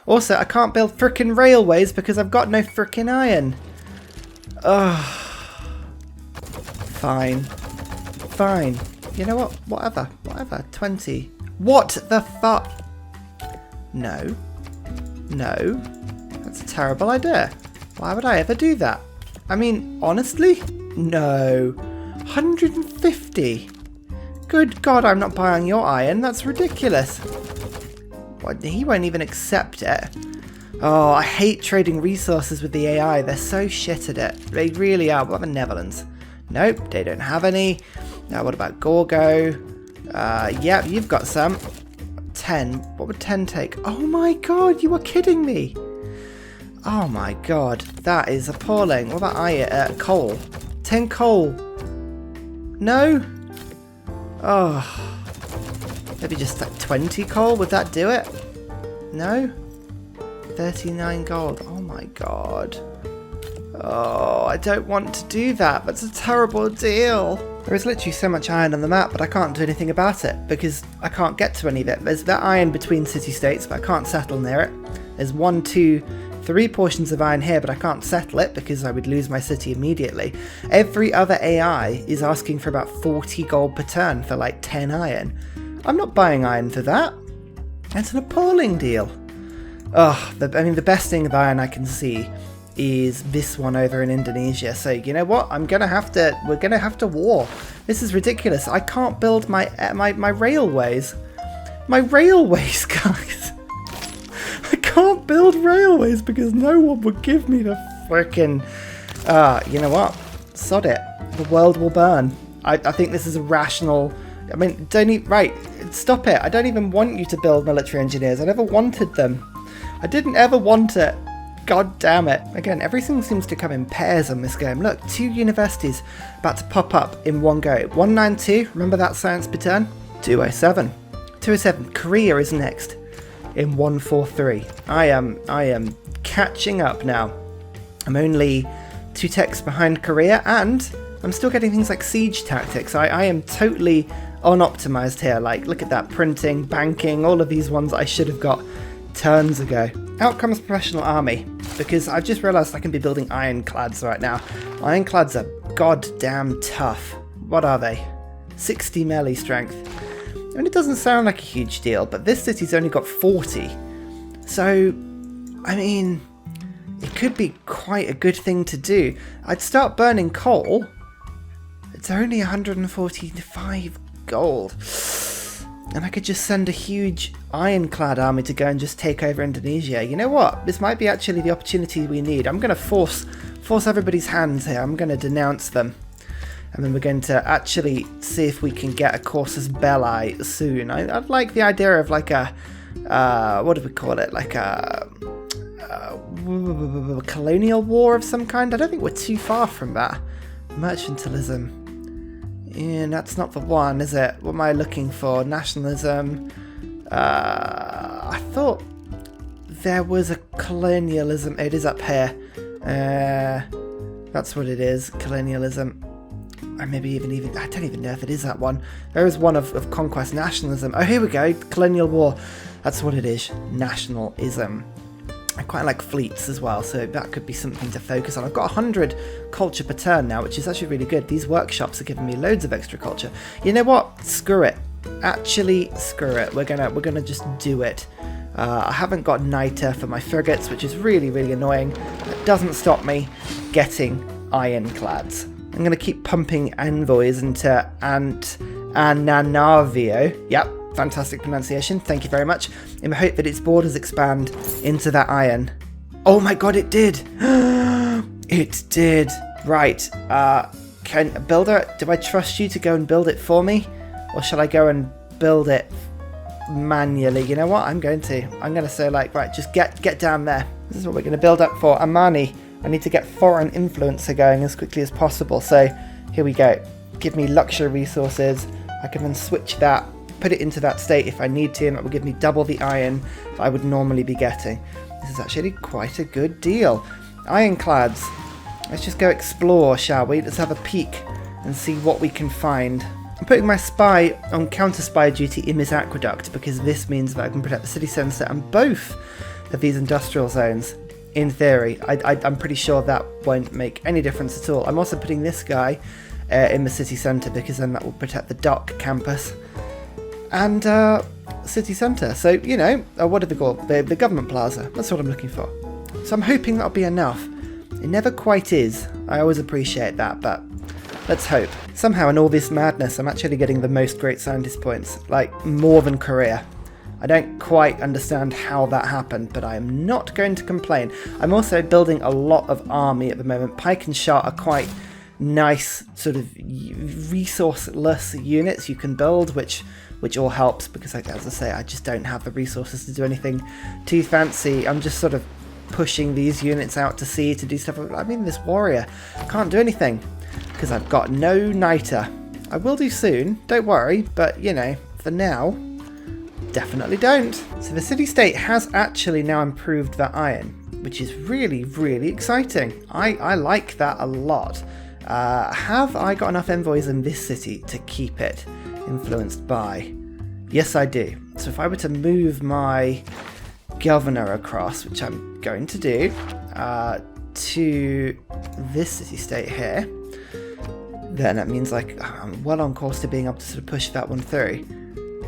Also, I can't build frickin' railways because I've got no frickin' iron. Ugh. Fine. Fine. You know what? Whatever. Whatever. 20. What the fuck? No. No. That's a terrible idea. Why would I ever do that? I mean, honestly? No. 150? Good God, I'm not buying your iron. That's ridiculous. What, he won't even accept it. Oh, I hate trading resources with the AI. They're so shit at it. They really are. What about the Netherlands? Nope, they don't have any. Now, what about Gorgo? Yep, you've got some. 10. What would 10 take? Oh my God, you are kidding me. Oh my God, that is appalling. What about coal? 10 coal. No? Oh. Maybe just like 20 coal? Would that do it? No? 39 gold. Oh my God. Oh, I don't want to do that. That's a terrible deal. There is literally so much iron on the map, but I can't do anything about it because I can't get to any of it. There's that iron between city-states, but I can't settle near it. There's 1, 2, 3 portions of iron here, but I can't settle it because I would lose my city immediately. Every other AI is asking for about 40 gold per turn for like 10 iron. I'm not buying iron for that. That's an appalling deal. Oh, I mean, the best thing of iron I can see is this one over in Indonesia. So you know what? We're gonna have to war. This is ridiculous. I can't build my railways. My railways, guys. I can't build railways because no one would give me the frickin'. You know what? Sod it. The world will burn. I think this is a rational. I mean, right, stop it. I don't even want you to build military engineers. I never wanted them. I didn't ever want it. God damn it. Again, everything seems to come in pairs on this game. Look, 2 universities about to pop up in one go. 192, remember that science per turn? 207. 207, Korea is next in 143. I am catching up now. I'm only 2 techs behind Korea, and I'm still getting things like siege tactics. I am totally unoptimized here. Like, look at that, printing, banking, all of these ones I should have got turns ago. Out comes professional army, because I've just realised I can be building ironclads right now. Ironclads are goddamn tough. What are they? 60 melee strength. And it doesn't sound like a huge deal, but this city's only got 40. So, I mean, it could be quite a good thing to do. I'd start burning coal. It's only 145 gold. And I could just send a huge ironclad army to go and just take over Indonesia. You know what? This might be actually the opportunity we need. I'm going to force everybody's hands here. I'm going to denounce them. And then we're going to actually see if we can get a Corsus Belli soon. I'd like the idea of like a, what do we call it? Like a colonial war of some kind. I don't think we're too far from that. Mercantilism. Yeah, that's not the one, is it? What am I looking for? Nationalism. I thought there was a colonialism. It is up here. That's what it is. Colonialism. Or maybe even I don't even know if it is that one. There is one of conquest. Nationalism. Oh, here we go. Colonial war. That's what it is. Nationalism. I quite like fleets as well, so that could be something to focus on. I've got 100 culture per turn now, which is actually really good. These workshops are giving me loads of extra culture. You know what? Screw it. Actually, screw it. We're gonna just do it. I haven't got NITA for my frigates, which is really, really annoying. That doesn't stop me getting ironclads. I'm gonna keep pumping envoys into Antananarivo. Yep. Fantastic pronunciation, thank you very much. In the hope that its borders expand into that iron. Oh my God, it did! It did! Right, builder, do I trust you to go and build it for me? Or shall I go and build it manually? You know what, I'm going to say like, right, just get down there. This is what we're going to build up for. Amani, I need to get foreign influencer going as quickly as possible. So, here we go. Give me luxury resources. I can then switch that. Put it into that state if I need to, and that will give me double the iron that I would normally be getting. This is actually quite a good deal. Ironclads. Let's just go explore, shall we? Let's have a peek and see what we can find. I'm putting my spy on counter-spy duty in this aqueduct because this means that I can protect the city centre and both of these industrial zones. In theory, I'm pretty sure that won't make any difference at all. I'm also putting this guy in the city centre because then that will protect the dock campus and city centre. So, you know, what do they call it? The government plaza. That's what I'm looking for. So I'm hoping that'll be enough. It never quite is. I always appreciate that, but let's hope. Somehow in all this madness, I'm actually getting the most great scientist points, like more than Korea. I don't quite understand how that happened, but I am not going to complain. I'm also building a lot of army at the moment. Pike and shot are quite nice sort of resourceless units you can build, which all helps because, like, as I say, I just don't have the resources to do anything too fancy. I'm just sort of pushing these units out to sea to do stuff. I mean, this warrior can't do anything because I've got no niter. I will do soon, don't worry, but, you know, for now, definitely don't. So the city-state has actually now improved that iron, which is really, really exciting. I like that a lot. Have I got enough envoys in this city to keep it influenced by? Yes, I do. So if I were to move my governor across, which I'm going to do, to this city-state here, then that means, like, I'm well on course to being able to sort of push that one through.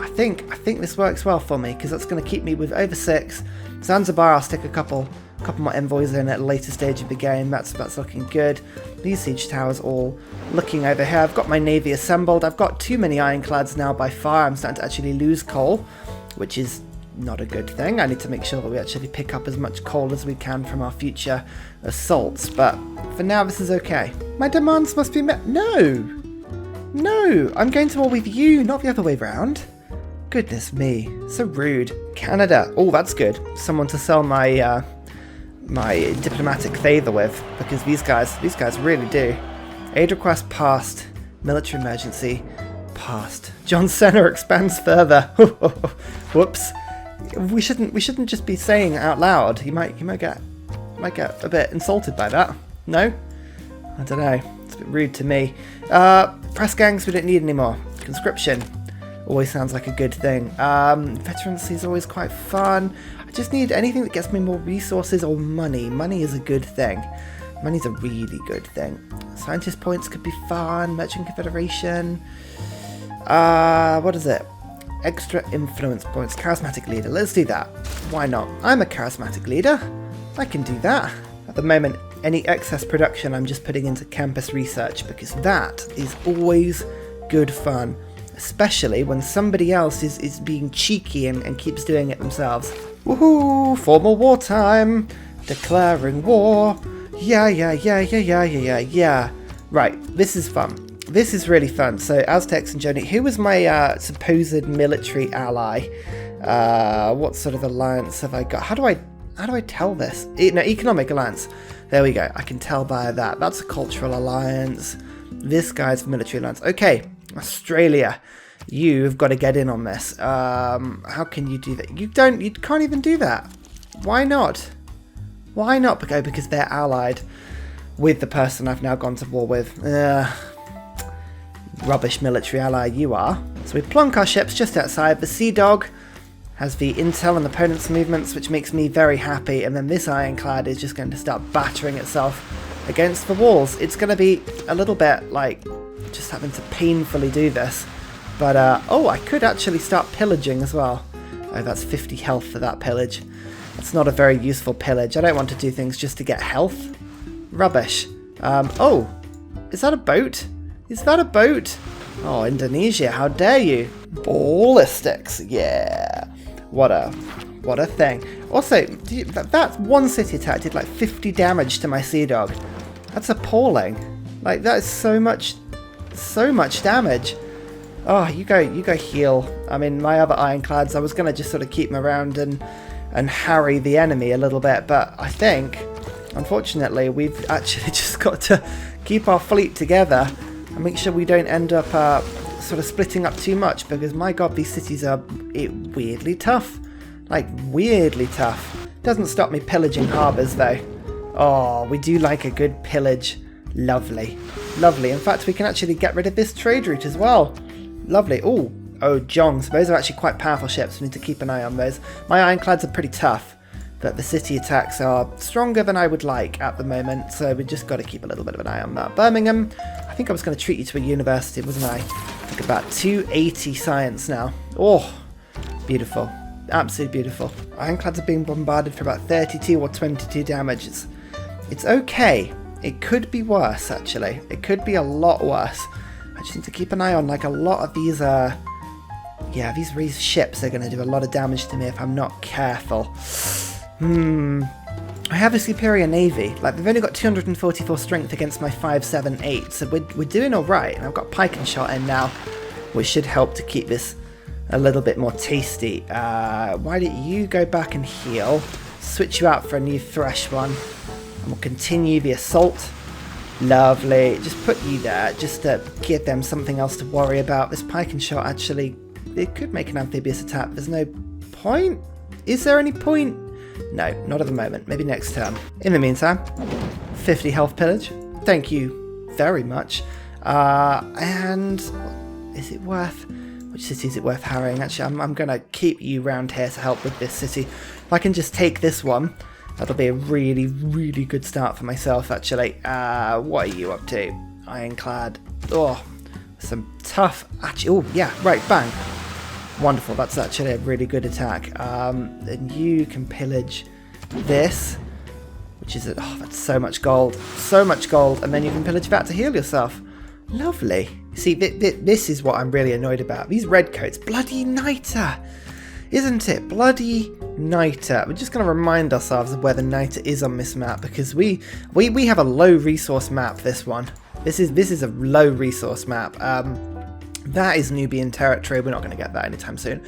I think this works well for me because that's going to keep me with over 6. Zanzibar, I'll stick a couple more envoys in at a later stage of the game. That's looking good. These siege towers all looking over here. I've got my navy assembled. I've got too many ironclads now by far. I'm starting to actually lose coal, which is not a good thing. I need to make sure that we actually pick up as much coal as we can from our future assaults. But for now, this is okay. My demands must be met. No, I'm going to war with you, not the other way around. Goodness me, so rude. Canada. Oh, that's good. Someone to sell my my diplomatic favour with, because these guys really do. Aid request passed. Military emergency passed. John Cena expands further. Whoops. We shouldn't just be saying it out loud. You might get a bit insulted by that. No? I don't know. It's a bit rude to me. Press gangs we don't need anymore. Conscription. Always sounds like a good thing. Veterancy is always quite fun. I just need anything that gets me more resources or money. Money is a good thing. Money's a really good thing. Scientist points could be fun. Merchant Confederation. What is it? Extra influence points. Charismatic leader. Let's do that. Why not? I'm a charismatic leader. I can do that. At the moment, any excess production I'm just putting into campus research because that is always good fun. Especially when somebody else is being cheeky and keeps doing it themselves. Woohoo! Formal wartime! Declaring war! Yeah. Right, this is fun. This is really fun. So, Aztecs and Joni, who was my supposed military ally? What sort of alliance have I got? How do I tell this? No, economic alliance. There we go. I can tell by that. That's a cultural alliance. This guy's military alliance. Okay. Australia, you've got to get in on this. How can you do that? You can't even do that. Why not? Why not? Because they're allied with the person I've now gone to war with. Rubbish military ally you are. So we plonk our ships just outside. The Sea Dog has the intel on opponent's movements, which makes me very happy. And then this ironclad is just going to start battering itself against the walls. It's going to be a little bit like just having to painfully do this, but oh, I could actually start pillaging as well. Oh, that's 50 health for that pillage. That's not a very useful pillage. I don't want to do things just to get health. Rubbish. Oh, is that a boat? Is that a boat? Oh, Indonesia, how dare you? Ballistics, yeah. What a thing. Also, that one city attack did like 50 damage to my Sea Dog. That's appalling. Like, that is so much damage. Oh, you go heal. I mean, my other ironclads, I was going to just sort of keep them around and harry the enemy a little bit, but I think, unfortunately, we've actually just got to keep our fleet together and make sure we don't end up sort of splitting up too much, because my god, these cities are weirdly tough. Like, weirdly tough. Doesn't stop me pillaging harbours, though. Oh, we do like a good pillage. Lovely. Lovely. In fact, we can actually get rid of this trade route as well. Lovely. Oh, Jongs. Those are actually quite powerful ships. We need to keep an eye on those. My ironclads are pretty tough. that the city attacks are stronger than I would like at the moment, so we just got to keep a little bit of an eye on that. Birmingham, I think I was going to treat you to a university, wasn't I? Look at that, 280 science now. Oh, beautiful. Absolutely beautiful. Ironclads are being bombarded for about 32 or 22 damage. It's okay. It could be worse, actually. It could be a lot worse. I just need to keep an eye on, like, a lot of these, yeah, these ships are going to do a lot of damage to me if I'm not careful. I have a superior navy. Like, they've only got 244 strength against my 578, so we're doing alright. And I've got pike and shot in now, which should help to keep this a little bit more tasty. Why don't you go back and heal? Switch you out for a new thresh one. And we'll continue the assault. Lovely. Just put you there, just to give them something else to worry about. This pike and shot, actually, it could make an amphibious attack. There's no point? Is there any point? No, not at the moment. Maybe next turn. In the meantime, 50 health pillage. Thank you very much. And is it worth... Which city is it worth harrying? Actually, I'm going to keep you round here to help with this city. If I can just take this one, that'll be a really, really good start for myself, actually. What are you up to? Ironclad. Oh, some tough... Actually, oh, yeah, right, bang. Wonderful, that's actually a really good attack. And you can pillage this, which is... Oh, that's so much gold. So much gold. And then you can pillage that to heal yourself. Lovely. See, this is what I'm really annoyed about. These redcoats. Bloody niter. Isn't it? Bloody niter. We're just going to remind ourselves of where the niter is on this map, because we have a low resource map, this one. This is a low resource map. That is Nubian territory. We're not going to get that anytime soon.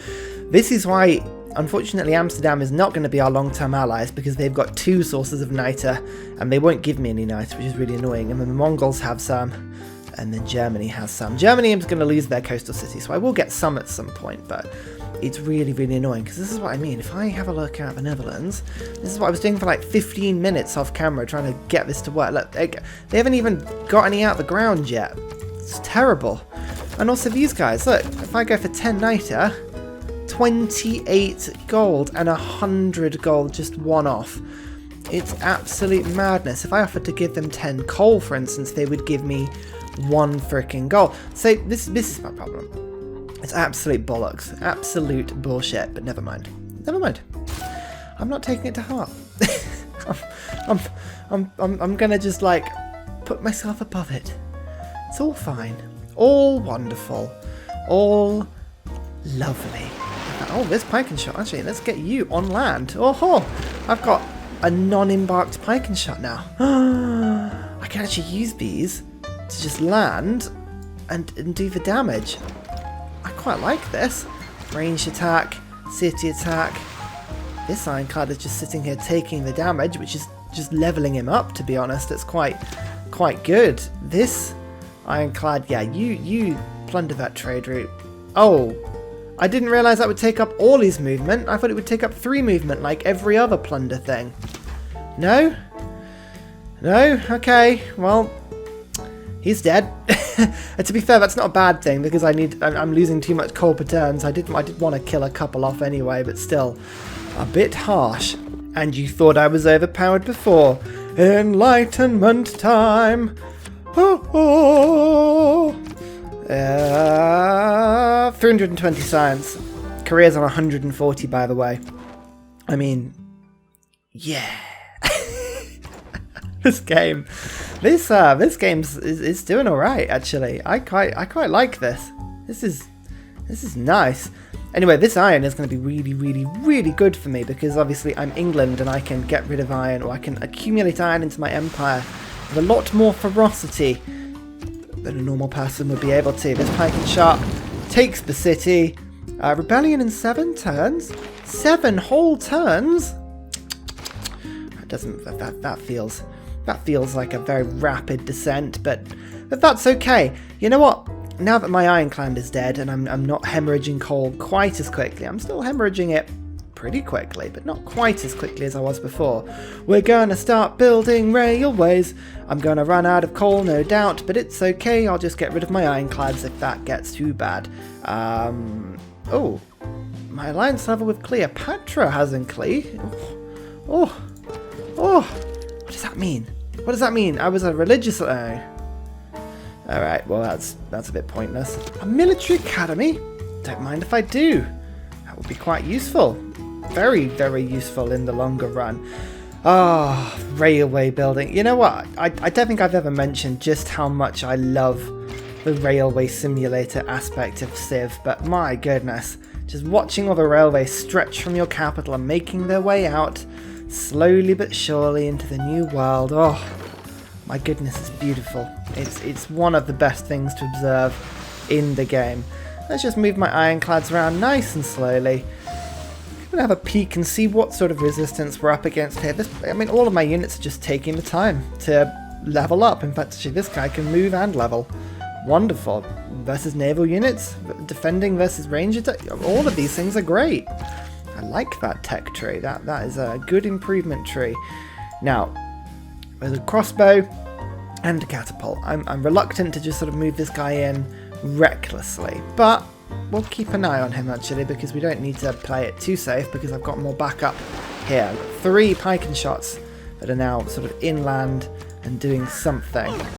This is why, unfortunately, Amsterdam is not going to be our long-term allies, because they've got 2 sources of niter, and they won't give me any niter, which is really annoying. And then the Mongols have some, and then Germany has some. Germany is going to lose their coastal city, so I will get some at some point, but it's really, really annoying, because this is what I mean. If I have a look at the Netherlands, this is what I was doing for like 15 minutes off camera, trying to get this to work. Look, they haven't even got any out the ground yet. It's terrible. And also these guys, look, if I go for 10 niter, 28 gold and 100 gold just one off. It's absolute madness. If I offered to give them 10 coal, for instance, they would give me 1 freaking gold. So this is my problem. It's absolute bollocks. Absolute bullshit, but never mind. Never mind. I'm not taking it to heart. I'm gonna just, like, put myself above it. It's all fine. All wonderful. All lovely. Oh, there's pike and shot. Actually, let's get you on land. Oh, I've got a non-embarked pike and shot now. I can actually use these to just land and do the damage. I quite like this. Ranged attack, city attack. This ironclad is just sitting here taking the damage, which is just leveling him up, to be honest. It's quite good. This ironclad, yeah, you plunder that trade route. Oh, I didn't realise that would take up all his movement. I thought it would take up 3 movement like every other plunder thing. No? No? Okay, well, he's dead. And to be fair, that's not a bad thing, because I'm losing too much coal per turn, so I did want to kill a couple off anyway, but still, a bit harsh. And you thought I was overpowered before. Enlightenment time! 320 science. Korea's on 140, by the way. I mean, yeah. This game is doing all right, actually. I quite like this. This is nice. Anyway, this iron is going to be really, really, really good for me, because obviously I'm England and I can get rid of iron, or I can accumulate iron into my empire with a lot more ferocity than a normal person would be able to. This pike and shot takes the city. Rebellion in 7 turns? 7 whole turns? That feels like a very rapid descent, but that's okay. You know what? Now that my ironclad is dead and I'm not hemorrhaging coal quite as quickly, I'm still hemorrhaging it pretty quickly, but not quite as quickly as I was before. We're gonna start building railways. I'm gonna run out of coal, no doubt, but it's okay. I'll just get rid of my ironclads if that gets too bad. Oh, my alliance level with Cleopatra has increased. Oh, oh, what does that mean? What does that mean? I was a religious... Alright, well that's a bit pointless. A military academy? Don't mind if I do. That would be quite useful. Very, very useful in the longer run. Ah, railway building. You know what? I don't think I've ever mentioned just how much I love the railway simulator aspect of Civ, but my goodness, just watching all the railways stretch from your capital and making their way out slowly but surely into the new world. Oh, my goodness, it's beautiful. It's one of the best things to observe in the game. Let's just move my ironclads around nice and slowly. I'm going to have a peek and see what sort of resistance we're up against here. I mean, all of my units are just taking the time to level up. In fact, actually, this guy can move and level. Wonderful. Versus naval units, defending versus range attack. All of these things are great. I like that tech tree. That is a good improvement tree. Now, with a crossbow and a catapult, I'm reluctant to just sort of move this guy in recklessly, but we'll keep an eye on him actually, because we don't need to play it too safe, because I've got more backup here. I've got 3 pike and shots that are now sort of inland and doing something.